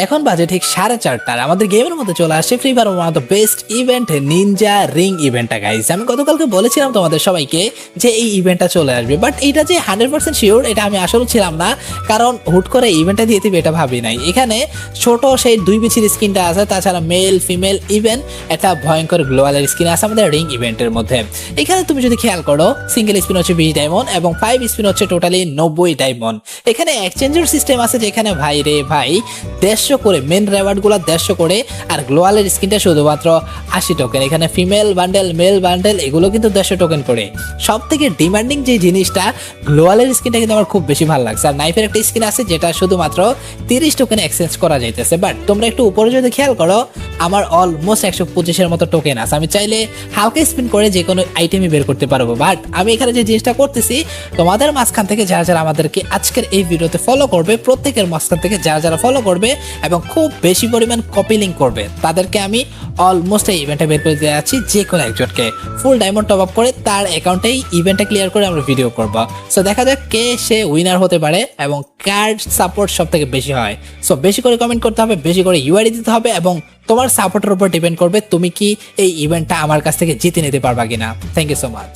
এখন বাজে ঠিক 4:30 আমাদের গেমের মধ্যে চলে আসে free fire one of the best event Ninja ring ইভেন্টটা গাইস। আমি গতকালকে বলেছিলাম তোমাদের সবাইকে যে এই ইভেন্টটা চলে আসবে, বাট এটা যে 100% শিওর এটা আমি আসলে ছিলাম না, কারণ হুট করে ইভেন্টটা দিয়ে দিবে এটা ভাবি নাই। এখানে ছোট সেই 2 বিচির স্কিনটা আছে, তাছাড়া মেল ফিমেল ইভেন একটা ভয়ঙ্কর গ্লোয়ালের স্কিন আছে আমাদের রিং ইভেন্টের মধ্যে। এখানে তুমি যদি খেয়াল করো সিঙ্গেল স্পিন হচ্ছে 20 ডায়মন্ড এবং 5 স্পিন হচ্ছে টোটালি 90 ডায়মন্ড। এখানে এক্সচেঞ্জের সিস্টেম আছে যেখানে ভাই রে ভাই 150 করে মেন রেওয়ার্ড গুলা 150 করে, আর গ্লোয়ালের স্কিনটা শুধুমাত্র 80 টোকেন। এখানে ফিমেল বান্ডেল মেল বান্ডেল এগুলো কিন্তু 150 টোকেন করে। সব থেকে ডিমান্ডিং যে জিনিসটা গ্লোয়ালের স্কিনটা কিন্তু আমার খুব বেশি ভালো লাগছে। আর নাইফের একটা স্কিন আছে যেটা শুধুমাত্র 30 টোকেন এক্সচেঞ্জ করা যাইতেছে, বাট তোমরা একটু উপরে যদি খেয়াল করো আমার অলমোস্ট 125 মতো টোকেন আছে। আমি চাইলে হালকা স্পিন করে যে কোনো আইটেমই বের করতে পারবো, বাট আমি এখানে যে জিনিসটা করতেছি তোমাদের মাঝখান থেকে যারা যারা আমাদেরকে আজকের এই ভিডিওতে ফলো করবে, প্রত্যেকের মাঝখান থেকে যারা যারা ফলো করবে এবং খুব বেশি পরিমাণ কপি লিঙ্ক করবে তাদেরকে আমি অলমোস্ট এই ইভেন্টে বের করে দিয়ে যাচ্ছি। যে কোনো একজনকে ফুল ডায়মন্ড টপ আপ করে তার অ্যাকাউন্টেই ইভেন্টটা ক্লিয়ার করে আমরা ভিডিও করবো। সো দেখা যাক কে সে উইনার হতে পারে এবং কার সাপোর্ট সব থেকে বেশি হয়। সো বেশি করে কমেন্ট করতে হবে, বেশি করে ইউআইডি দিতে হবে এবং তোমার সাপোর্টের উপর ডিপেন্ড করবে তুমি কি এই ইভেন্টটা আমার কাছ থেকে জিতে নিতে পারবা কিনা। Thank you so much.